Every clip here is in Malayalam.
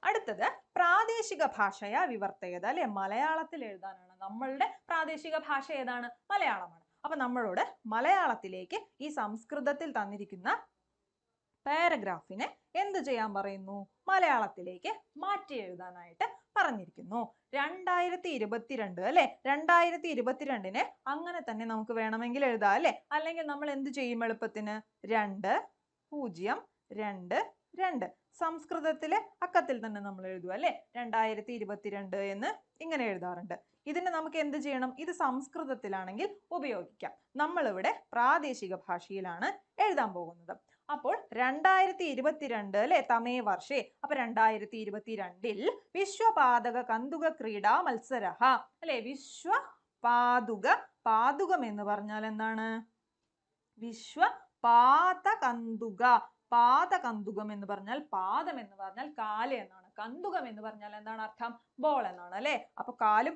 അടുത്തത് പ്രാദേശിക ഭാഷയ വിവർത്തയത അല്ലെ, മലയാളത്തിൽ എഴുതാനാണ്. നമ്മളുടെ പ്രാദേശിക ഭാഷ ഏതാണ്? മലയാളമാണ്. അപ്പൊ നമ്മളോട് മലയാളത്തിലേക്ക് ഈ സംസ്കൃതത്തിൽ തന്നിരിക്കുന്ന പാരഗ്രാഫിനെ എന്ത് ചെയ്യാൻ പറയുന്നു? മലയാളത്തിലേക്ക് മാറ്റി എഴുതാനായിട്ട് പറഞ്ഞിരിക്കുന്നു. 2022 അല്ലെ, 2022 അങ്ങനെ തന്നെ നമുക്ക് വേണമെങ്കിൽ എഴുതാം അല്ലെ. അല്ലെങ്കിൽ നമ്മൾ എന്ത് ചെയ്യും എളുപ്പത്തിന്? 2022 സംസ്കൃതത്തിലെ അക്കത്തിൽ തന്നെ നമ്മൾ എഴുതുക അല്ലെ. 2022 എന്ന് ഇങ്ങനെ എഴുതാറുണ്ട്. ഇതിന് നമുക്ക് എന്ത് ചെയ്യണം? ഇത് സംസ്കൃതത്തിലാണെങ്കിൽ ഉപയോഗിക്കാം. നമ്മളിവിടെ പ്രാദേശിക ഭാഷയിലാണ് എഴുതാൻ പോകുന്നത്. അപ്പോൾ 2022 അല്ലെ, തമേ വർഷേ. അപ്പൊ 2022 വിശ്വപാതക കന്തുക ക്രീഡാ മത്സരഃ അല്ലെ. വിശ്വപാതുക, പാതുകം എന്ന് പറഞ്ഞാൽ എന്താണ്? വിശ്വപാതകന്തുക. പാതകന്തുകം എന്ന് പറഞ്ഞാൽ, പാദം എന്ന് പറഞ്ഞാൽ കാല് എന്നാണ്. കന്തുകം എന്ന് പറഞ്ഞാൽ എന്താണ് അർത്ഥം? ബോൾ എന്നാണ് അല്ലെ. അപ്പൊ കാലും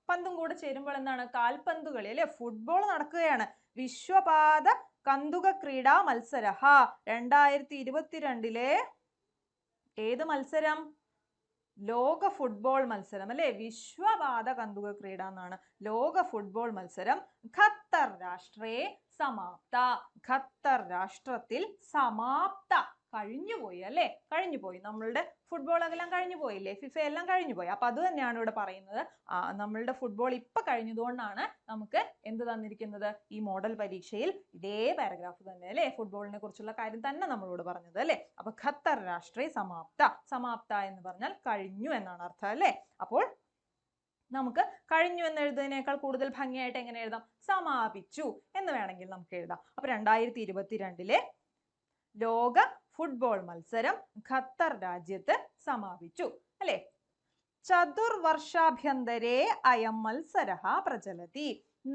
പന്തും കൂടെ ചേരുമ്പോൾ എന്താണ്? കാൽപന്ത് കളി അല്ലെ, ഫുട്ബോൾ നടക്കുകയാണ്. വിശ്വപാത കന്തുക ക്രീഡാ മത്സരഃ 2022 ഏത് മത്സരം? ലോക ഫുട്ബോൾ മത്സരം അല്ലെ. വിശ്വപാത കന്തുക ക്രീഡ എന്നാണ്. ലോക ഫുട്ബോൾ മത്സരം ഖത്തർ രാഷ്ട്രേ സമാപ്ത. ഖത്തർ രാഷ്ട്രത്തിൽ സമാപ്ത, കഴിഞ്ഞുപോയി അല്ലെ. കഴിഞ്ഞുപോയി. നമ്മളുടെ ഫുട്ബോൾ എല്ലാം കഴിഞ്ഞു പോയില്ലേ, ഫിഫ എല്ലാം കഴിഞ്ഞു പോയി. അപ്പൊ അത് തന്നെയാണ് ഇവിടെ പറയുന്നത്. നമ്മളുടെ ഫുട്ബോൾ ഇപ്പൊ കഴിഞ്ഞതുകൊണ്ടാണ് നമുക്ക് എന്ത് തന്നിരിക്കുന്നത്? ഈ മോഡൽ പരീക്ഷയിൽ ഇതേ പാരഗ്രാഫ് തന്നെ അല്ലെ, ഫുട്ബോളിനെ കുറിച്ചുള്ള കാര്യം തന്നെ നമ്മളോട് പറഞ്ഞത് അല്ലെ. അപ്പൊ ഖത്തർ രാഷ്ട്രേ സമാപ്ത. സമാപ്ത എന്ന് പറഞ്ഞാൽ കഴിഞ്ഞു എന്നാണ് അർത്ഥം അല്ലെ. അപ്പോൾ നമുക്ക് കഴിഞ്ഞു എന്ന് എഴുതുന്നതിനേക്കാൾ കൂടുതൽ ഭംഗിയായിട്ട് എങ്ങനെ എഴുതാം? സമാപിച്ചു എന്ന് വേണമെങ്കിൽ നമുക്ക് എഴുതാം. അപ്പൊ 2022 ലോക ഫുട്ബോൾ മത്സരം ഖത്തർ രാജ്യത്ത് സമാപിച്ചു അല്ലെ. ചതുർവർഷാഭ്യന്തരേ അയം മത്സരഃ പ്രചലതി.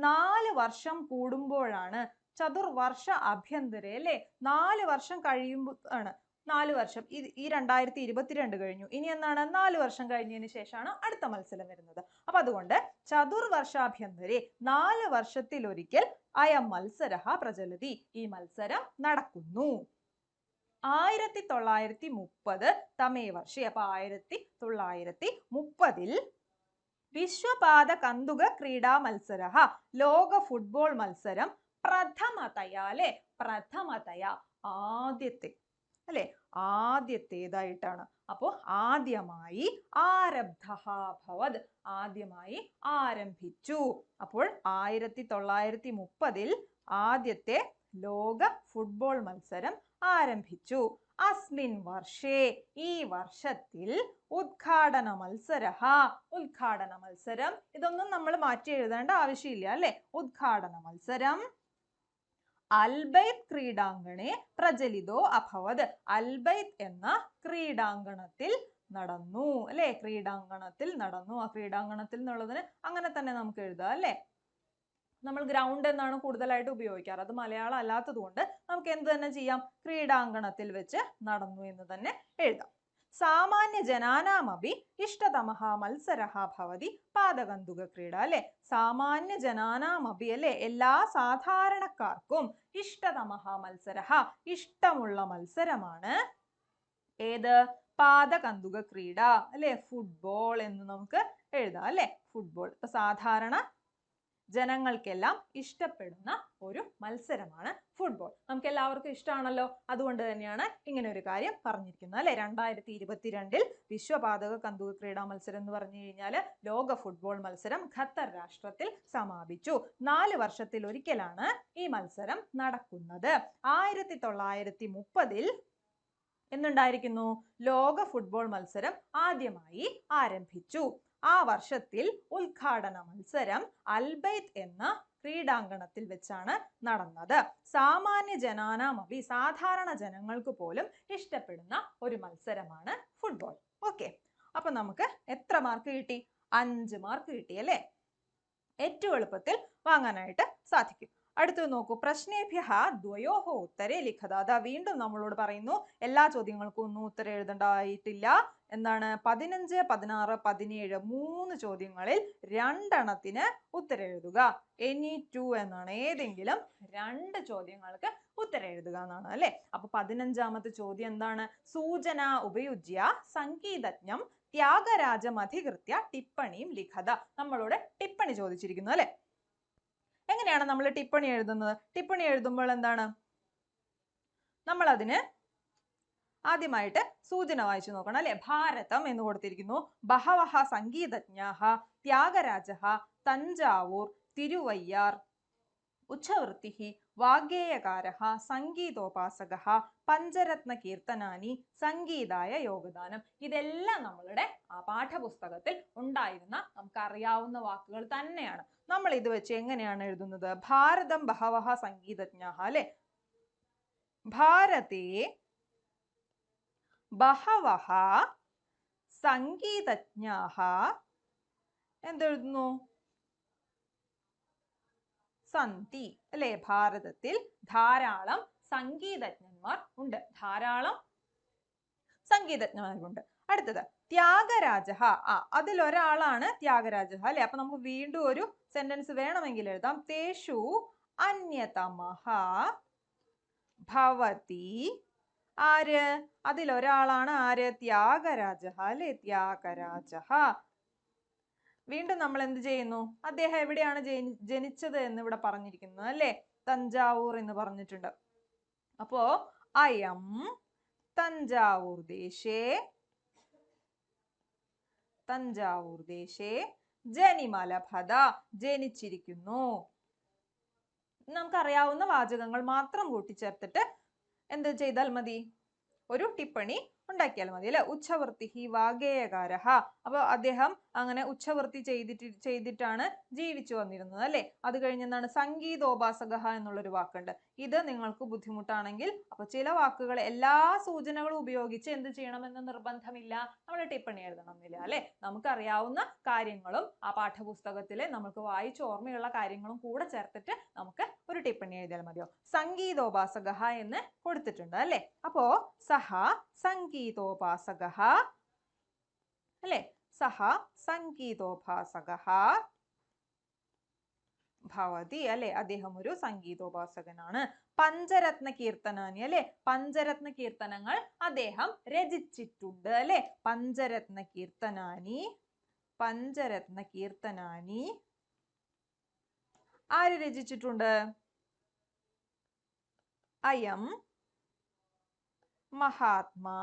4 വർഷം കൂടുമ്പോഴാണ്. ചതുർവർഷ അഭ്യന്തരേ അല്ലെ, 4 വർഷം കഴിയുമ്പോൾ ആണ്. 4 വർഷം, ഈ 2022 കഴിഞ്ഞു. ഇനി എന്നാണ്? 4 വർഷം കഴിഞ്ഞതിന് ശേഷമാണ് അടുത്ത മത്സരം വരുന്നത്. അപ്പൊ അതുകൊണ്ട് ചതുർവർഷാഭ്യന്തരേ, 4 വർഷത്തിലൊരിക്കൽ അയം മത്സരഃ പ്രചലതി, ഈ മത്സരം നടക്കുന്നു. 1930 തമേ വർഷേ. അപ്പൊ 1930 വിശ്വപാത കന്തുക ക്രീഡാ മത്സരഃ ലോക ഫുട്ബോൾ മത്സരം പ്രഥമതയാ അല്ലെ. പ്രഥമതയാ, ആദ്യത്തെ അല്ലെ, ആദ്യത്തേതായിട്ടാണ്. അപ്പോ ആദ്യമായി ആരബ്ധഃ ഭവത്, ആദ്യമായി ആരംഭിച്ചു. അപ്പോൾ 1930 ആദ്യത്തെ ലോക ഫുട്ബോൾ മത്സരം ആരംഭിച്ചു. അസ്മിൻ വർഷേ, ഈ വർഷത്തിൽ ഉദ്ഘാടന മത്സരഃ, ഉദ്ഘാടന മത്സരം, ഇതൊന്നും നമ്മൾ മാറ്റി എഴുതേണ്ട ആവശ്യമില്ല അല്ലെ. ഉദ്ഘാടന മത്സരം അൽബൈത്ത് ക്രീഡാങ്കണേ പ്രചലിതോ അഭവത്. അൽബൈത്ത് എന്ന ക്രീഡാങ്കണത്തിൽ നടന്നു അല്ലെ. ക്രീഡാങ്കണത്തിൽ നടന്നു. ആ ക്രീഡാങ്കണത്തിൽ എന്നുള്ളതിന് അങ്ങനെ തന്നെ നമുക്ക് എഴുതാം അല്ലെ. നമ്മൾ ഗ്രൗണ്ട് എന്നാണ് കൂടുതലായിട്ട് ഉപയോഗിക്കാറ്. അത് മലയാളം അല്ലാത്തത് കൊണ്ട് നമുക്ക് എന്ത് തന്നെ ചെയ്യാം? ക്രീഡാങ്കണത്തിൽ വെച്ച് നടന്നു എന്ന് തന്നെ എഴുതാം. സാമാന്യ ജനാനാമപി ഇഷ്ടതമഃ മത്സരഃ ഭവതി പാദകന്തുക ക്രീഡ അല്ലെ. സാമാന്യ ജനാനാമപി അല്ലെ, എല്ലാ സാധാരണക്കാർക്കും ഇഷ്ടതമഃ മത്സരഃ, ഇഷ്ടമുള്ള മത്സരമാണ് ഏത്? പാദകന്തുക ക്രീഡ അല്ലെ, ഫുട്ബോൾ എന്ന് നമുക്ക് എഴുതാം അല്ലെ. ഫുട്ബോൾ ഇപ്പൊ സാധാരണ ജനങ്ങൾക്കെല്ലാം ഇഷ്ടപ്പെടുന്ന ഒരു മത്സരമാണ് ഫുട്ബോൾ. നമുക്ക് എല്ലാവർക്കും ഇഷ്ടമാണല്ലോ. അതുകൊണ്ട് തന്നെയാണ് ഇങ്ങനെ ഒരു കാര്യം പറഞ്ഞിരിക്കുന്നത് അല്ലെ. 2022 വിശ്വപാതക കന്തുക ക്രീഡാ മത്സരം എന്ന് പറഞ്ഞു കഴിഞ്ഞാൽ ലോക ഫുട്ബോൾ മത്സരം ഖത്തർ രാഷ്ട്രത്തിൽ സമാപിച്ചു. 4 വർഷത്തിൽ ഒരിക്കലാണ് ഈ മത്സരം നടക്കുന്നത്. 1930 എന്നുണ്ടായിരിക്കുന്നു ലോക ഫുട്ബോൾ മത്സരം ആദ്യമായി ആരംഭിച്ചു. ആ വർഷത്തിൽ ഉദ്ഘാടന മത്സരം അൽബൈത്ത് എന്ന ക്രീഡാങ്കണത്തിൽ വെച്ചാണ് നടന്നത്. സാമാന്യ ജനാനാമപി, സാധാരണ ജനങ്ങൾക്ക് പോലും ഇഷ്ടപ്പെടുന്ന ഒരു മത്സരമാണ് ഫുട്ബോൾ. ഓക്കെ, അപ്പൊ നമുക്ക് എത്ര മാർക്ക് കിട്ടി? 5 മാർക്ക് കിട്ടി അല്ലെ. ഏറ്റവും എളുപ്പത്തിൽ വാങ്ങാനായിട്ട് സാധിക്കും. അടുത്തത് നോക്കൂ. പ്രശ്നേഭ്യഃ ദ്വയോഃ ഉത്തരേ ലിഖത. അതാ വീണ്ടും നമ്മളോട് പറയുന്നു എല്ലാ ചോദ്യങ്ങൾക്കും ഒന്നും ഉത്തരം എഴുതേണ്ടതായിട്ടില്ല. എന്താണ്? 15, 16, 17 3 ചോദ്യങ്ങളിൽ 2 എണ്ണത്തിന് ഉത്തരം എഴുതുക. എനി 2 എന്നാണ്, ഏതെങ്കിലും 2 ചോദ്യങ്ങൾക്ക് ഉത്തരം എഴുതുക എന്നാണ് അല്ലെ. അപ്പൊ 15ാമത്തെ ചോദ്യം എന്താണ്? സൂചന ഉപയുജ്യ സംഗീതജ്ഞം ത്യാഗരാജമധികൃത്യ ടിപ്പണിയും ലിഖത. നമ്മളോട് ടിപ്പണി ചോദിച്ചിരിക്കുന്നു അല്ലെ. എങ്ങനെയാണ് നമ്മൾ ടിപ്പണി എഴുതുന്നത്? ടിപ്പണി എഴുതുമ്പോൾ എന്താണ്? നമ്മൾ അതിന് ആദ്യമായിട്ട് സൂചന വായിച്ചു നോക്കണം അല്ലെ. ഭാരതം എന്ന് കൊടുത്തിരിക്കുന്നു. ബഹവഹ സംഗീതജ്ഞാഃ ത്യാഗരാജഃ തഞ്ചാവൂർ തിരുവയ്യാർ ഉച്ഛവൃത്തിഃ വാഗ്ഗേയകാരഃ സംഗീതോപാസകഃ പഞ്ചരത്ന കീർത്തനാനി സംഗീതായ യോഗദാനം. ഇതെല്ലാം നമ്മളുടെ പാഠപുസ്തകത്തിൽ ഉണ്ടായിരുന്ന നമുക്കറിയാവുന്ന വാക്കുകൾ തന്നെയാണ്. നമ്മൾ ഇത് വെച്ച് എങ്ങനെയാണ് എഴുതുന്നത്? ഭാരതം ബഹവഹ സംഗീതജ്ഞാഃ അല്ലെ. ഭാരതേ ബഹവഹ സംഗീതജ്ഞാഃ എന്തെഴുതുന്നു? സന്തി അല്ലെ. ഭാരതത്തിൽ ധാരാളം സംഗീതജ്ഞന്മാർ ഉണ്ട്. ധാരാളം സംഗീതജ്ഞന്മാരുണ്ട്. അടുത്തത് ത്യാഗരാജഃ. അതിലൊരാളാണ് ത്യാഗരാജഃ അല്ലെ. അപ്പൊ നമുക്ക് വീണ്ടും ഒരു സെന്റൻസ് വേണമെങ്കിൽ എഴുതാം. തേഷു അന്യതമഃ ഭവതി. ആര്? അതിലൊരാളാണ് ആര്? ത്യാഗരാജഃ അല്ലെ. ത്യാഗരാജഃ. വീണ്ടും നമ്മൾ എന്ത് ചെയ്യുന്നു? അദ്ദേഹം എവിടെയാണ് ജനിച്ചത് എന്ന് ഇവിടെ പറഞ്ഞിരിക്കുന്നത് അല്ലെ. തഞ്ചാവൂർ എന്ന് പറഞ്ഞിട്ടുണ്ട്. അപ്പോ അയം തഞ്ചാവൂർ ദേശേ ജനിമലഭദ. ജനിച്ചിരിക്കുന്നു. നമുക്കറിയാവുന്ന വാചകങ്ങൾ മാത്രം കൂട്ടിച്ചേർത്തിട്ട് എന്ത് ചെയ്താൽ മതി? ഒരു ടിപ്പണി ഉണ്ടാക്കിയാൽ മതി അല്ലെ. ഉച്ഛവൃത്തിഃ വാഗ്ഗേയകാരഃ. അപ്പൊ അദ്ദേഹം അങ്ങനെ ഉച്ഛവൃത്തി ചെയ്തിട്ടാണ് ജീവിച്ചു വന്നിരുന്നത് അല്ലെ. അത് കഴിഞ്ഞ് എന്താണ്? സംഗീതോപാസകഃ എന്നുള്ളൊരു വാക്കുണ്ട്. ഇത് നിങ്ങൾക്ക് ബുദ്ധിമുട്ടാണെങ്കിൽ അപ്പൊ ചില വാക്കുകൾ എല്ലാ സൂചനകളും ഉപയോഗിച്ച് എന്ത് ചെയ്യണമെന്ന് നിർബന്ധമില്ല, നമ്മൾ ടിപ്പണി എഴുതണമെന്നില്ല അല്ലെ. നമുക്കറിയാവുന്ന കാര്യങ്ങളും ആ പാഠപുസ്തകത്തിലെ നമുക്ക് വായിച്ച് ഓർമ്മയുള്ള കാര്യങ്ങളും കൂടെ ചേർത്തിട്ട് നമുക്ക് ഒരു ടിപ്പണി എഴുതിയാൽ മതിയോ. സംഗീതോപാസകഃ എന്ന് കൊടുത്തിട്ടുണ്ട് അല്ലെ. അപ്പോ സഹ സംഗീതോപാസകഃ അല്ലെ. സഹ സംഗീതോപാസകഃ ഭവതി അല്ലെ. അദ്ദേഹം ഒരു സംഗീതോപാസകനാണ്. പഞ്ചരത്ന കീർത്തനാനി അല്ലെ. പഞ്ചരത്ന കീർത്തനങ്ങൾ അദ്ദേഹം രചിച്ചിട്ടുണ്ട് അല്ലെ. പഞ്ചരത്ന കീർത്തനാനി ആര് രചിച്ചിട്ടുണ്ട്? അയം മഹാത്മാ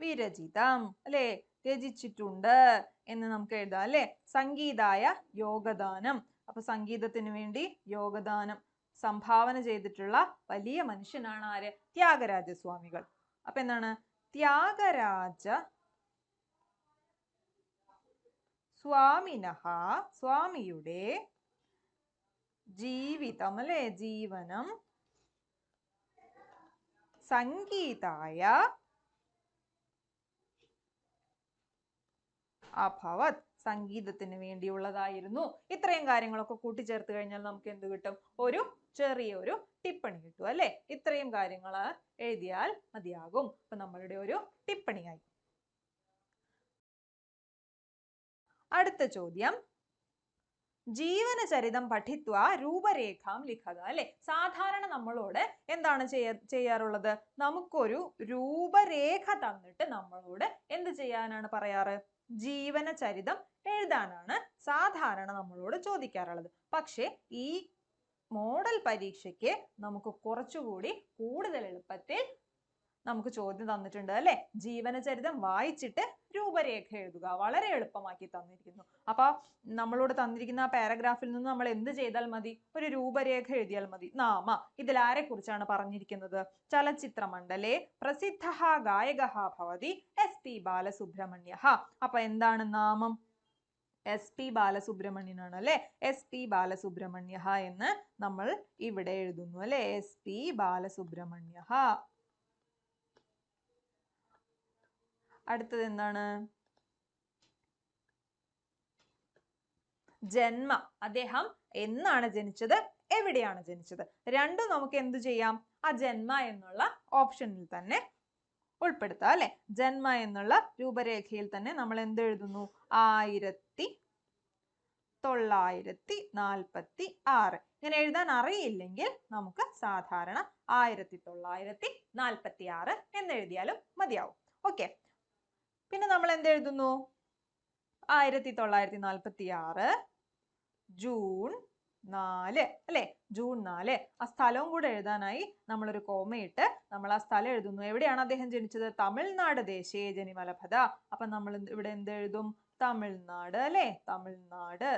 വിരചിതം അല്ലെ. രചിച്ചിട്ടുണ്ട് എന്ന് നമുക്ക് എഴുതാം അല്ലെ. സംഗീതായ യോഗദാനം. അപ്പൊ സംഗീതത്തിന് വേണ്ടി യോഗദാനം സംഭാവന ചെയ്തിട്ടുള്ള വലിയ മനുഷ്യനാണ് ആര്? ത്യാഗരാജ സ്വാമികൾ. അപ്പൊ എന്താണ്? ത്യാഗരാജ സ്വാമിനഃ. സ്വാമിയുടെ ജീവിതം അല്ലെ. ജീവനം സംഗീതായ അഭവത്. സംഗീതത്തിന് വേണ്ടിയുള്ളതായിരുന്നു. ഇത്രയും കാര്യങ്ങളൊക്കെ കൂട്ടിച്ചേർത്ത് കഴിഞ്ഞാൽ നമുക്ക് എന്ത് കിട്ടും? ഒരു ചെറിയൊരു ടിപ്പണി കിട്ടും അല്ലെ. ഇത്രയും കാര്യങ്ങൾ എഴുതിയാൽ മതിയാകും. അപ്പൊ നമ്മളുടെ ഒരു ടിപ്പണിയായി. അടുത്ത ചോദ്യം, ജീവനചരിതം പഠിത്വ രൂപരേഖാം ലിഖത അല്ലെ. സാധാരണ നമ്മളോട് എന്താണ് ചെയ്യാറുള്ളത്? നമുക്കൊരു രൂപരേഖ തന്നിട്ട് നമ്മളോട് എന്ത് ചെയ്യാനാണ് പറയാറ്? ജീവനചരിതം എഴുതാനാണ് സാധാരണ നമ്മളോട് ചോദിക്കാറുള്ളത്. പക്ഷെ ഈ മോഡൽ പരീക്ഷയ്ക്ക് നമുക്ക് കുറച്ചുകൂടി കൂടുതൽ എളുപ്പത്തിൽ നമുക്ക് ചോദ്യം തന്നിട്ടുണ്ട് അല്ലെ. ജീവനചരിതം വായിച്ചിട്ട് രൂപരേഖ എഴുതുക. വളരെ എളുപ്പമാക്കി തന്നിരിക്കുന്നു. അപ്പൊ നമ്മളോട് തന്നിരിക്കുന്ന ആ പാരഗ്രാഫിൽ നിന്ന് നമ്മൾ എന്ത് ചെയ്താൽ മതി? ഒരു രൂപരേഖ എഴുതിയാൽ മതി. നാമ. ഇതിൽ ആരെ കുറിച്ചാണ് പറഞ്ഞിരിക്കുന്നത്? ചലച്ചിത്രമണ്ഡലേ പ്രസിദ്ധഃ ഗായകഃ ഭവതി SP ബാലസുബ്രഹ്മണ്യഃ. അപ്പൊ എന്താണ് നാമം? SP ബാലസുബ്രഹ്മണ്യനാണ് അല്ലെ. SP ബാലസുബ്രഹ്മണ്യഃ എന്ന് നമ്മൾ ഇവിടെ എഴുതുന്നു അല്ലെ. SP ബാലസുബ്രഹ്മണ്യഃ. അടുത്തത് എന്താണ്? ജന്മ. അദ്ദേഹം എന്നാണ് ജനിച്ചത്? എവിടെയാണ് ജനിച്ചത്? രണ്ടും നമുക്ക് എന്ത് ചെയ്യാം? ആ ജന്മ എന്നുള്ള ഓപ്ഷനിൽ തന്നെ ഉൾപ്പെടുത്താം അല്ലെ. ജന്മ എന്നുള്ള രൂപരേഖയിൽ തന്നെ നമ്മൾ എന്ത് എഴുതുന്നു? 1946. ഇങ്ങനെ എഴുതാൻ അറിയില്ലെങ്കിൽ നമുക്ക് സാധാരണ 1946 എന്നെഴുതിയാലും മതിയാവും. ഓക്കെ, പിന്നെ നമ്മൾ എന്തെഴുതുന്നു? 1946 ജൂൺ 4 അല്ലെ? ജൂൺ 4. ആ സ്ഥലവും കൂടെ എഴുതാനായി നമ്മളൊരു കോമയിട്ട് നമ്മൾ ആ സ്ഥലം എഴുതുന്നു. എവിടെയാണ് അദ്ദേഹം ജനിച്ചത്? തമിഴ്നാട് ദേശേ ജനിമലഭദ. അപ്പൊ നമ്മൾ ഇവിടെ എന്തെഴുതും? തമിഴ്നാട് അല്ലെ? തമിഴ്നാട്.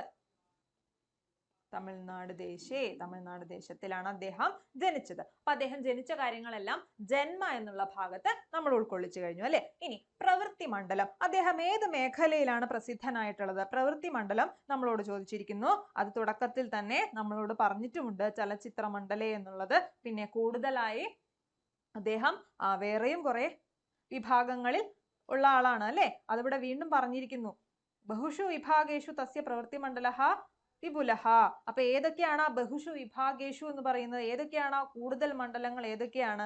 തമിഴ്നാട് ദേശേ, തമിഴ്നാട് ദേശത്തിലാണ് അദ്ദേഹം ജനിച്ചത്. അപ്പൊ അദ്ദേഹം ജനിച്ച കാര്യങ്ങളെല്ലാം ജന്മ എന്നുള്ള ഭാഗത്ത് നമ്മൾ ഉൾക്കൊള്ളിച്ചു കഴിഞ്ഞു അല്ലെ? ഇനി പ്രവൃത്തി മണ്ഡലം, അദ്ദേഹം ഏത് മേഖലയിലാണ് പ്രസിദ്ധനായിട്ടുള്ളത്? പ്രവൃത്തി മണ്ഡലം നമ്മളോട് ചോദിച്ചിരിക്കുന്നു. അത് തുടക്കത്തിൽ തന്നെ നമ്മളോട് പറഞ്ഞിട്ടുമുണ്ട്, ചലച്ചിത്ര മണ്ഡലേ എന്നുള്ളത്. പിന്നെ കൂടുതലായി അദ്ദേഹം വേറെയും കുറെ വിഭാഗങ്ങളിൽ ഉള്ള ആളാണ് അല്ലെ? അതിവിടെ വീണ്ടും പറഞ്ഞിരിക്കുന്നു. ബഹുഷു വിഭാഗേഷു തസ്യ പ്രവൃത്തി മണ്ഡലഃ വിപുലഃ. അപ്പൊ ഏതൊക്കെയാണ് ആ ബഹുഷു വിഭാഗേഷു എന്ന് പറയുന്നത്? ഏതൊക്കെയാണ് കൂടുതൽ മണ്ഡലങ്ങൾ? ഏതൊക്കെയാണ്?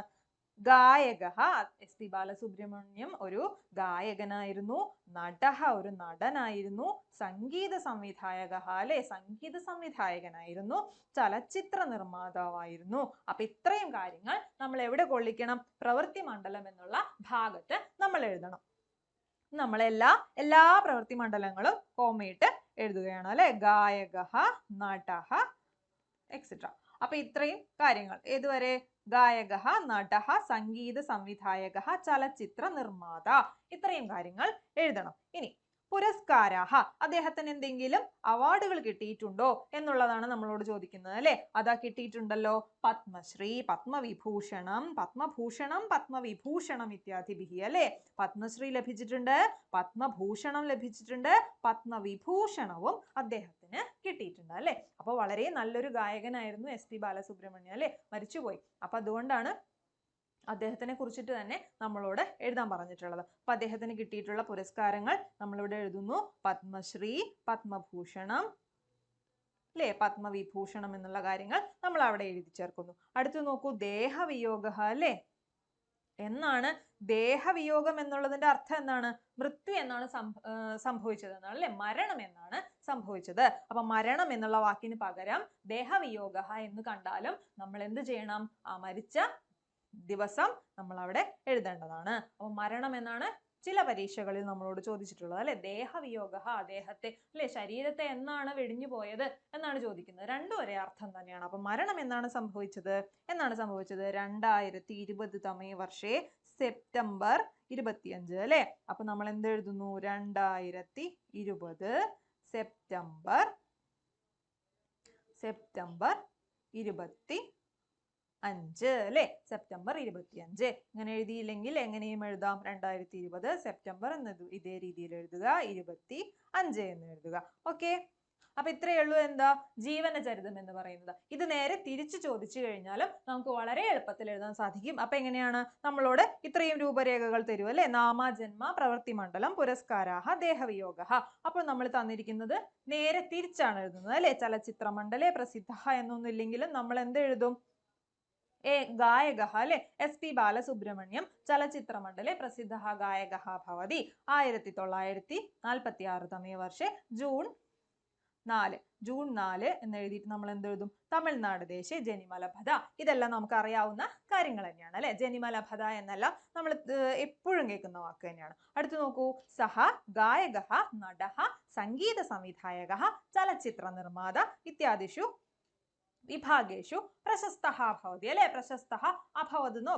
ഗായകഃ, എസ് പി ബാലസുബ്രഹ്മണ്യം ഒരു ഗായകനായിരുന്നു. നടഃ, ഒരു നടനായിരുന്നു. സംഗീത സംവിധായകഃ അല്ലെ? സംഗീത സംവിധായകനായിരുന്നു. ചലച്ചിത്ര നിർമ്മാതാവായിരുന്നു. അപ്പൊ ഇത്രയും കാര്യങ്ങൾ നമ്മൾ എവിടെ കൊള്ളിക്കണം? പ്രവൃത്തി മണ്ഡലം എന്നുള്ള ഭാഗത്ത് നമ്മൾ എഴുതണം. നമ്മൾ എല്ലാ പ്രവൃത്തി മണ്ഡലങ്ങളും കോമയിട്ട് എഴുതുകയാണ് അല്ലെ? ഗായകഃ, നടഃ എക്സെട്ര. അപ്പൊ ഇത്രയും കാര്യങ്ങൾ ഏതുവരെ? ഗായകഃ, നടഃ, സംഗീത സംവിധായകഃ, ചലച്ചിത്ര നിർമ്മാത, ഇത്രയും കാര്യങ്ങൾ എഴുതണം. ഇനി പുരസ്കാരാഹ, അദ്ദേഹത്തിന് എന്തെങ്കിലും അവാർഡുകൾ കിട്ടിയിട്ടുണ്ടോ എന്നുള്ളതാണ് നമ്മളോട് ചോദിക്കുന്നത് അല്ലെ? അതാ കിട്ടിയിട്ടുണ്ടല്ലോ. പത്മശ്രീ, പത്മവിഭൂഷണം, പത്മഭൂഷണം, പത്മവിഭൂഷണം ഇത്യാദിഭിഹി അല്ലെ? പത്മശ്രീ ലഭിച്ചിട്ടുണ്ട്, പത്മഭൂഷണം ലഭിച്ചിട്ടുണ്ട്, പത്മവിഭൂഷണവും അദ്ദേഹത്തിന് കിട്ടിയിട്ടുണ്ട് അല്ലെ? അപ്പൊ വളരെ നല്ലൊരു ഗായകനായിരുന്നു എസ് പി ബാലസുബ്രഹ്മണ്യം അല്ലെ? മരിച്ചുപോയി. അപ്പൊ അതുകൊണ്ടാണ് അദ്ദേഹത്തിനെ കുറിച്ചിട്ട് തന്നെ നമ്മളോട് എഴുതാൻ പറഞ്ഞിട്ടുള്ളത്. അപ്പൊ അദ്ദേഹത്തിന് കിട്ടിയിട്ടുള്ള പുരസ്കാരങ്ങൾ നമ്മളിവിടെ എഴുതുന്നു. പത്മശ്രീ, പത്മഭൂഷണം അല്ലെ? പത്മവിഭൂഷണം എന്നുള്ള കാര്യങ്ങൾ നമ്മൾ അവിടെ എഴുതി ചേർക്കുന്നു. അടുത്ത് നോക്കൂ, ദേഹവിയോഗ അല്ലെ? എന്നാണ് ദേഹവിയോഗം എന്നുള്ളതിന്റെ അർത്ഥം എന്താണ്? മൃത്യു എന്നാണ് സംഭവിച്ചത് എന്നാണ് അല്ലെ? മരണം എന്നാണ് സംഭവിച്ചത്. അപ്പൊ മരണം എന്നുള്ള വാക്കിന് പകരം ദേഹവിയോഗ എന്ന് കണ്ടാലും നമ്മൾ എന്ത് ചെയ്യണം? ആ മരിച്ച ദിവസം നമ്മൾ അവിടെ എഴുതേണ്ടതാണ്. അപ്പൊ മരണം എന്നാണ് ചില പരീക്ഷകളിൽ നമ്മളോട് ചോദിച്ചിട്ടുള്ളത് അല്ലെ? ദേഹവിയോഗ, അദ്ദേഹത്തെ അല്ലെ ശരീരത്തെ എന്നാണ് വെടിഞ്ഞു പോയത് എന്നാണ് ചോദിക്കുന്നത്. രണ്ടും ഒരേ അർത്ഥം തന്നെയാണ്. അപ്പൊ മരണം എന്നാണ് സംഭവിച്ചത്? 2020 തമേ വർഷേ സെപ്റ്റംബർ 25 അല്ലെ? അപ്പൊ നമ്മൾ എന്ത് എഴുതുന്നു? 2020 സെപ്റ്റംബർ 25 അല്ലെ? സെപ്റ്റംബർ 25. ഇങ്ങനെ എഴുതിയില്ലെങ്കിൽ എങ്ങനെയും എഴുതാം. 2020 സെപ്റ്റംബർ എന്ന് ഇതേ രീതിയിൽ എഴുതുക, 25 എന്ന് എഴുതുക. ഓക്കെ, അപ്പൊ ഇത്രയേ ഉള്ളൂ എന്താ? ജീവനചരിതം എന്ന് പറയുന്നത്. ഇത് നേരെ തിരിച്ചു ചോദിച്ചു കഴിഞ്ഞാലും നമുക്ക് വളരെ എളുപ്പത്തിൽ എഴുതാൻ സാധിക്കും. അപ്പൊ എങ്ങനെയാണ്? നമ്മളോട് ഇത്രയും രൂപരേഖകൾ തരും അല്ലെ? നാമ, ജന്മ, പ്രവൃത്തി മണ്ഡലം, പുരസ്കാരാഹ, ദേഹവിയോഗ. അപ്പോൾ നമ്മൾ തന്നിരിക്കുന്നത് നേരെ തിരിച്ചാണ് എഴുതുന്നത് അല്ലെ? ചലച്ചിത്ര മണ്ഡലേ പ്രസിദ്ധ എന്നൊന്നും ഇല്ലെങ്കിലും നമ്മൾ എന്ത് എഴുതും? ഗായകഃ അല്ലെ? എസ് പി ബാലസുബ്രഹ്മണ്യം ചലച്ചിത്ര മണ്ഡലേ പ്രസിദ്ധ ഗായകഃ ഭവതി 1946 തമേ വർഷേ ജൂൺ 4. ജൂൺ 4 എന്ന് എഴുതിയിട്ട് നമ്മൾ എന്ത് എഴുതും? തമിഴ്നാട് ദേശേ ജനിമലഭദ. ഇതെല്ലാം നമുക്ക് അറിയാവുന്ന കാര്യങ്ങൾ തന്നെയാണ് അല്ലെ? ജനിമലഭദ എന്നല്ല നമ്മൾ എപ്പോഴും കേൾക്കുന്ന വാക്ക് തന്നെയാണ്. അടുത്ത് നോക്കൂ, സഹ ഗായകഃ, നടഃ, സംഗീത സംവിധായകഃ, ചലച്ചിത്ര നിർമ്മാത ഇത്യാദിഷു വിഭാഗേഷു പ്രശസ്തഃ ഭവതി അല്ലെ? പ്രശസ്തഃ അഭവതെന്നോ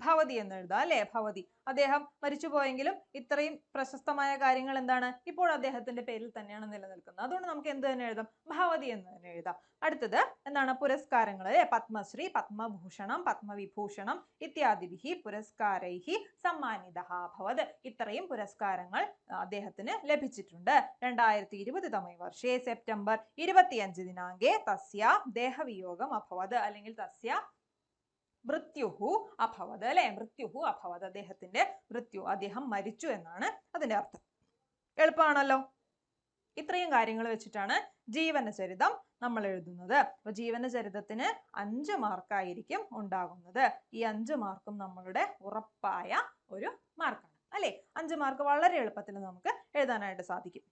ഭവതി എന്ന് എഴുതാം അല്ലെ? ഭവതി. അദ്ദേഹം മരിച്ചുപോയെങ്കിലും ഇത്രയും പ്രശസ്തമായ കാര്യങ്ങൾ എന്താണ്? ഇപ്പോൾ അദ്ദേഹത്തിന്റെ പേരിൽ തന്നെയാണ് നിലനിൽക്കുന്നത്. അതുകൊണ്ട് നമുക്ക് എന്ത് തന്നെ എഴുതാം? ഭവതി എന്ന് തന്നെ എഴുതാം. അടുത്തത് എന്താണ്? പുരസ്കാരങ്ങൾ അല്ലെ? പത്മശ്രീ, പത്മഭൂഷണം, പത്മവിഭൂഷണം ഇത്യാദിഭിഹി പുരസ്കാരൈഹി സമ്മാനിതഃ അഭവത്. ഇത്രയും പുരസ്കാരങ്ങൾ അദ്ദേഹത്തിന് ലഭിച്ചിട്ടുണ്ട്. 2020 തമേ വർഷേ സെപ്റ്റംബർ 25 ദിനാങ്കേ തസ്യ ദേഹവിയോഗം അഭവത് അല്ലെങ്കിൽ തസ്യ മൃത്യുഹു അഭവത് അല്ലെ? മൃത്യുഹു അഭവത്, അദ്ദേഹത്തിന്റെ മൃത്യു, അദ്ദേഹം മരിച്ചു എന്നാണ് അതിന്റെ അർത്ഥം. എളുപ്പമാണല്ലോ? ഇത്രയും കാര്യങ്ങൾ വെച്ചിട്ടാണ് ജീവനചരിതം നമ്മൾ എഴുതുന്നത്. അപ്പൊ ജീവനചരിതത്തിന് 5 മാർക്കായിരിക്കും ഉണ്ടാകുന്നത്. ഈ 5 മാർക്കും നമ്മളുടെ ഉറപ്പായ ഒരു മാർക്കാണ് അല്ലെ? 5 മാർക്ക് വളരെ എളുപ്പത്തിൽ നമുക്ക് എഴുതാനായിട്ട് സാധിക്കും.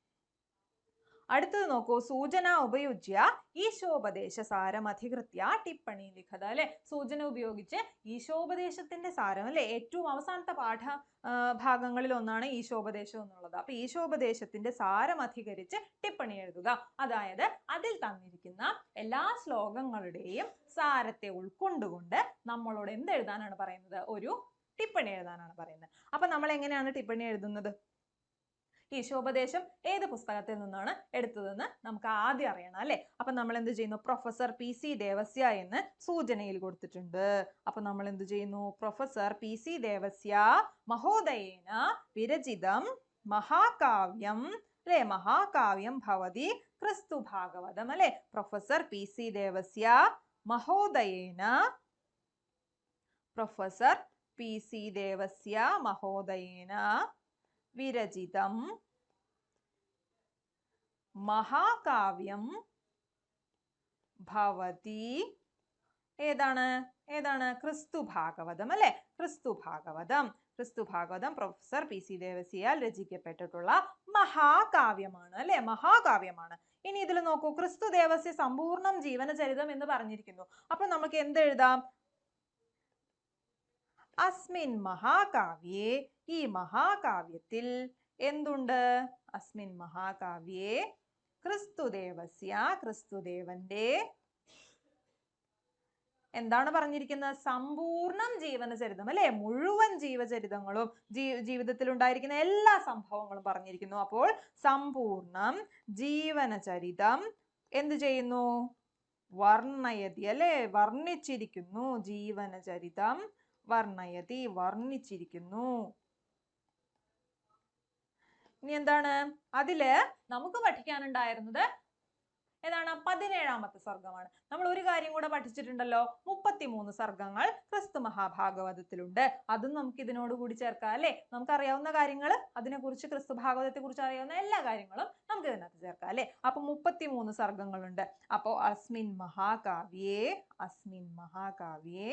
അടുത്തത് നോക്കൂ, സൂചന ഉപയുജ്യ ഈശോപദേശ സാരം അധികൃത്യ ടിപ്പണി ലിഖത. അല്ലെ, സൂചന ഉപയോഗിച്ച് ഈശോപദേശത്തിന്റെ സാരം, അല്ലെ, ഏറ്റവും അവസാനത്തെ ഭാഗങ്ങളിൽ ഒന്നാണ് ഈശോപദേശം എന്നുള്ളത്. അപ്പൊ ഈശോപദേശത്തിന്റെ സാരം അധികരിച്ച് ടിപ്പണി എഴുതുക. അതായത് അതിൽ തന്നിരിക്കുന്ന എല്ലാ ശ്ലോകങ്ങളുടെയും സാരത്തെ ഉൾക്കൊണ്ടുകൊണ്ട് നമ്മളോട് എന്ത് എഴുതാനാണ് പറയുന്നത്? ഒരു ടിപ്പണി എഴുതാനാണ് പറയുന്നത്. അപ്പൊ നമ്മൾ എങ്ങനെയാണ് ടിപ്പണി എഴുതുന്നത്? ഈശോപദേശം ഏത് പുസ്തകത്തിൽ നിന്നാണ് എടുത്തതെന്ന് നമുക്ക് ആദ്യം അറിയണം, അല്ലെ? അപ്പൊ നമ്മൾ എന്ത് ചെയ്യുന്നു? പ്രൊഫസർ PC ദേവസ്യ എന്ന് സൂചനയിൽ കൊടുത്തിട്ടുണ്ട്. അപ്പൊ നമ്മൾ എന്ത് ചെയ്യുന്നു? പ്രൊഫസർ PC ദേവസ്യ മഹോദയേന വിരചിതം മഹാകാവ്യം, അല്ലെ, മഹാകാവ്യം ഭവതി ക്രിസ്തു ഭാഗവതം. അല്ലെ, പ്രൊഫസർ PC ദേവസ്യ മഹോദയേന, പ്രൊഫസർ PC ദേവസ്യ മഹോദയേന വിരചിതം മഹാകാവ്യം ഭവതി, ഏതാണ്? ക്രിസ്തു ഭാഗവതം. അല്ലെ, ക്രിസ്തു ഭാഗവതം. ക്രിസ്തു ഭാഗവതം പ്രൊഫസർ PC ദേവസ്യയാൽ രചിക്കപ്പെട്ടിട്ടുള്ള മഹാകാവ്യമാണ്. അല്ലെ, മഹാകാവ്യമാണ്. ഇനി ഇതിൽ നോക്കൂ, ക്രിസ്തു ദേവസ്യ സമ്പൂർണം ജീവനചരിതം എന്ന് പറഞ്ഞിരിക്കുന്നു. അപ്പൊ നമുക്ക് എന്ത് എഴുതാം? അസ്മിൻ മഹാകാവ്യേ, ഈ മഹാകാവ്യത്തിൽ എന്തുണ്ട്? അസ്മിൻ മഹാകാവ്യേ ക്രിസ്തുദേവസ്യ, ക്രിസ്തുദേവന്റെ എന്താണ് പറഞ്ഞിരിക്കുന്നത്? സമ്പൂർണം ജീവനചരിതം. അല്ലെ, മുഴുവൻ ജീവചരിതങ്ങളും ജീവിതത്തിൽ ഉണ്ടായിരിക്കുന്ന എല്ലാ സംഭവങ്ങളും പറഞ്ഞിരിക്കുന്നു. അപ്പോൾ സമ്പൂർണം ജീവനചരിതം എന്ത് ചെയ്യുന്നു? വർണ്ണയതി. അല്ലെ, വർണ്ണിച്ചിരിക്കുന്നു. ജീവനചരിതം വർണ്ണയതി, വർണ്ണിച്ചിരിക്കുന്നു. ഇനി എന്താണ്? അതില് നമുക്ക് പഠിക്കാനുണ്ടായിരുന്നത് ഏതാണ്? 17ാമത്തെ സർഗമാണ്. നമ്മൾ ഒരു കാര്യം കൂടെ പഠിച്ചിട്ടുണ്ടല്ലോ, 33 സർഗങ്ങൾ ക്രിസ്തു മഹാഭാഗവതത്തിലുണ്ട്. അതും നമുക്ക് ഇതിനോട് കൂടി ചേർക്കാം. അല്ലെ, നമുക്കറിയാവുന്ന കാര്യങ്ങൾ, അതിനെക്കുറിച്ച് ക്രിസ്തു ഭാഗവതത്തെ കുറിച്ച് അറിയാവുന്ന എല്ലാ കാര്യങ്ങളും നമുക്ക് ഇതിനകത്ത് ചേർക്കാം. അല്ലെ, അപ്പൊ 33 സർഗങ്ങളുണ്ട്. അപ്പോ അസ്മിൻ മഹാകാവ്യേ, അസ്മിൻ മഹാകാവ്യേ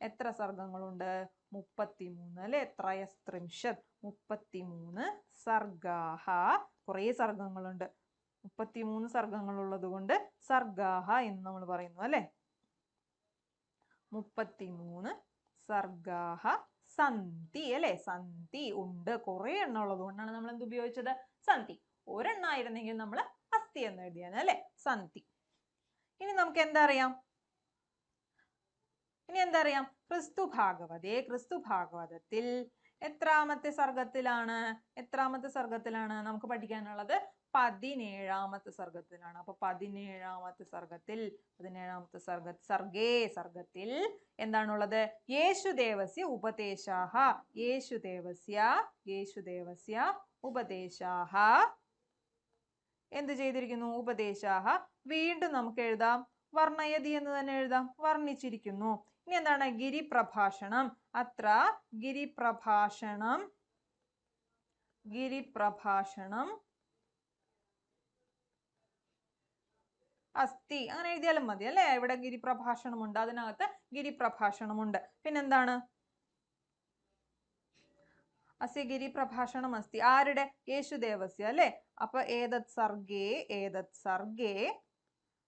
എത്ര സർഗങ്ങളുണ്ട്? 33. അല്ലെ, ത്രയസ്ത്രിംശത്, 33 സർഗാഹ. കുറേ സർഗങ്ങളുണ്ട്. 33 സർഗങ്ങൾ ഉള്ളത് കൊണ്ട് സർഗാഹ എന്ന് നമ്മൾ പറയുന്നു. അല്ലെ, 33 സർഗാഹ സന്തി. അല്ലെ, സന്തി ഉണ്ട്. കുറെ എണ്ണം ഉള്ളത് കൊണ്ടാണ് നമ്മൾ എന്ത് ഉപയോഗിച്ചത്? സന്തി. ഒരെണ്ണായിരുന്നെങ്കിൽ നമ്മൾ അസ്തി എന്ന് എഴുതിയാണ്. അല്ലെ, സന്തി. ഇനി നമുക്ക് എന്താ അറിയാം? ക്രിസ്തു ഭാഗവതേ, ക്രിസ്തു ഭാഗവതത്തിൽ എത്രാമത്തെ സർഗത്തിലാണ് നമുക്ക് പഠിക്കാനുള്ളത്? 17ാമത്തെ സർഗത്തിലാണ്. അപ്പൊ 17ാമത്തെ സർഗത്തിൽ എന്താണുള്ളത്? യേശുദേവസ്യ ഉപദേശാഹ, യേശുദേവസ്യ ഉപദേശാഹ എന്ത് ചെയ്തിരിക്കുന്നു? ഉപദേശാഹ. വീണ്ടും നമുക്ക് എഴുതാം, വർണ്ണയതി എന്ന് തന്നെ എഴുതാം, വർണ്ണിച്ചിരിക്കുന്നു. ഇനി എന്താണ്? ഗിരിപ്രഭാഷണം. അത്ര ഗിരിപ്രഭാഷണം അസ്തി. അങ്ങനെ എഴുതിയാലും മതി. അല്ലെ, ഇവിടെ ഗിരിപ്രഭാഷണമുണ്ട്, അതിനകത്ത് ഗിരിപ്രഭാഷണമുണ്ട്. പിന്നെന്താണ്? അസ്യ ഗിരിപ്രഭാഷണം അസ്തി. ആരുടെ? യേശുദേവസ്യ. അല്ലെ, അപ്പൊ ഏതത് സർഗേ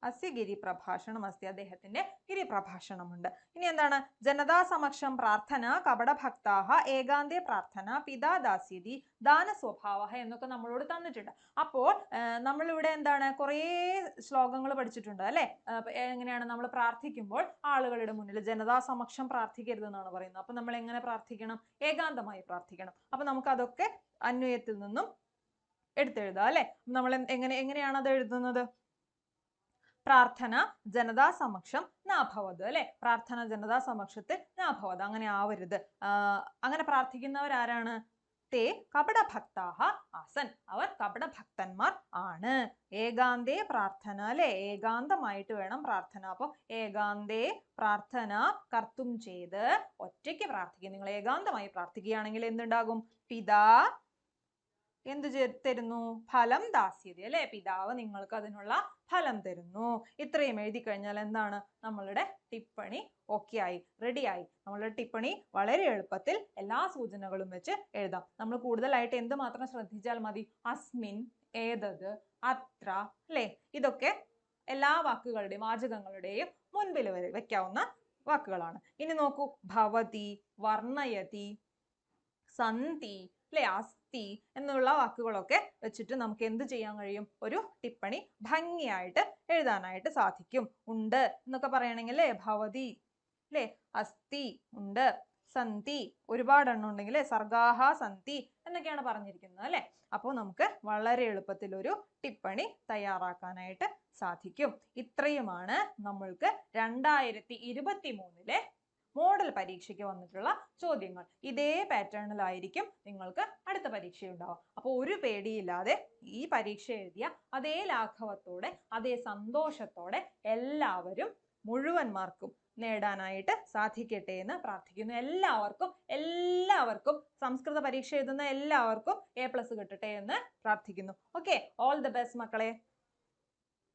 അസ്യ ഗിരിപ്രഭാഷണം അസ്തി. അദ്ദേഹത്തിന്റെ ഗിരിപ്രഭാഷണമുണ്ട്. ഇനി എന്താണ്? ജനതാ സമക്ഷം പ്രാർത്ഥന കപടഭക്താഹ ഏകാന്തേ പ്രാർത്ഥന പിതാ ദാസ്യതി ദാന സ്വഭാവ എന്നൊക്കെ നമ്മളോട് തന്നിട്ടുണ്ട്. അപ്പോൾ നമ്മളിവിടെ എന്താണ്? കുറേ ശ്ലോകങ്ങൾ പഠിച്ചിട്ടുണ്ട്. അല്ലെ, എങ്ങനെയാണ് നമ്മൾ പ്രാർത്ഥിക്കുമ്പോൾ ആളുകളുടെ മുന്നിൽ ജനതാ സമക്ഷം പ്രാർത്ഥിക്കരുത് എന്നാണ് പറയുന്നത്. അപ്പൊ നമ്മൾ എങ്ങനെ പ്രാർത്ഥിക്കണം? ഏകാന്തമായി പ്രാർത്ഥിക്കണം. അപ്പൊ നമുക്ക് അതൊക്കെ അന്വയത്തിൽ നിന്നും എടുത്തെഴുതാം. അല്ലെ, നമ്മൾ എങ്ങനെയാണ് അത് എഴുതുന്നത്? പ്രാർത്ഥന ജനതാ സമക്ഷം നാഭവത്. അല്ലെ, പ്രാർത്ഥന ജനതാ സമക്ഷത്തിൽ നാഭവത്, അങ്ങനെ ആവരുത്. അങ്ങനെ പ്രാർത്ഥിക്കുന്നവർ ആരാണ്? തേ കപടഭക്താഹ ആസൻ, അവർ കപടഭക്തന്മാർ ആണ്. ഏകാന്തേ പ്രാർത്ഥന. അല്ലെ, ഏകാന്തമായിട്ട് വേണം പ്രാർത്ഥന. അപ്പൊ ഏകാന്തേ പ്രാർത്ഥന കർത്തും ചെയ്ത് ഒറ്റയ്ക്ക് പ്രാർത്ഥിക്കുക. നിങ്ങൾ ഏകാന്തമായി പ്രാർത്ഥിക്കുകയാണെങ്കിൽ എന്തുണ്ടാകും? പിതാ എന്ത് തരുന്നു? ഫലം ദാസ്യതി അല്ലെ? പിതാവ് നിങ്ങൾക്ക് അതിനുള്ള ഫലം തരുന്നു. ഇത്രയും എഴുതി കഴിഞ്ഞാൽ എന്താണ്? നമ്മളുടെ ടിപ്പണി ഓക്കെ ആയി, റെഡി ആയി. നമ്മളുടെ ടിപ്പണി വളരെ എളുപ്പത്തിൽ എല്ലാ സൂചനകളും വെച്ച് എഴുതാം. നമ്മൾ കൂടുതലായിട്ട് എന്ത് മാത്രം ശ്രദ്ധിച്ചാൽ മതി? അസ്മിൻ, ഏതത്, അത്ര അല്ലെ? ഇതൊക്കെ എല്ലാ വാക്കുകളുടെയും വാചകങ്ങളുടെയും മുൻപിൽ വെക്കാവുന്ന വാക്കുകളാണ്. ഇനി നോക്കൂ, ഭവതി, വർണ്ണയതി, സന്തി അല്ലെ, അസ്തി എന്നുള്ള വാക്കുകളൊക്കെ വെച്ചിട്ട് നമുക്ക് എന്ത് ചെയ്യാൻ കഴിയും? ഒരു ടിപ്പണി ഭംഗിയായിട്ട് എഴുതാനായിട്ട് സാധിക്കും. ഉണ്ട് എന്നൊക്കെ പറയണമെങ്കിൽ അല്ലെ ഭവതി അല്ലെ, അസ്തി ഉണ്ട്, സന്തി ഒരുപാടെണ്ണം ഉണ്ടെങ്കിൽ സർഗാഹ സന്തി എന്നൊക്കെയാണ് പറഞ്ഞിരിക്കുന്നത് അല്ലെ. അപ്പോൾ നമുക്ക് വളരെ എളുപ്പത്തിൽ ഒരു ടിപ്പണി തയ്യാറാക്കാനായിട്ട് സാധിക്കും. ഇത്രയുമാണ് നമ്മൾക്ക് 2023 മോഡൽ പരീക്ഷയ്ക്ക് വന്നിട്ടുള്ള ചോദ്യങ്ങൾ. ഇതേ പാറ്റേണിലായിരിക്കും നിങ്ങൾക്ക് അടുത്ത പരീക്ഷ ഉണ്ടാവുക. അപ്പോൾ ഒരു പേടിയില്ലാതെ ഈ പരീക്ഷ എഴുതിയ അതേ ലാഘവത്തോടെ അതേ സന്തോഷത്തോടെ എല്ലാവരും മുഴുവൻ മാർക്കും നേടാനായിട്ട് സാധിക്കട്ടെ എന്ന് പ്രാർത്ഥിക്കുന്നു. എല്ലാവർക്കും സംസ്കൃത പരീക്ഷ എഴുതുന്ന എല്ലാവർക്കും A+ കിട്ടട്ടെ എന്ന് പ്രാർത്ഥിക്കുന്നു. ഓക്കെ, ഓൾ ദി ബെസ്റ്റ് മക്കളെ.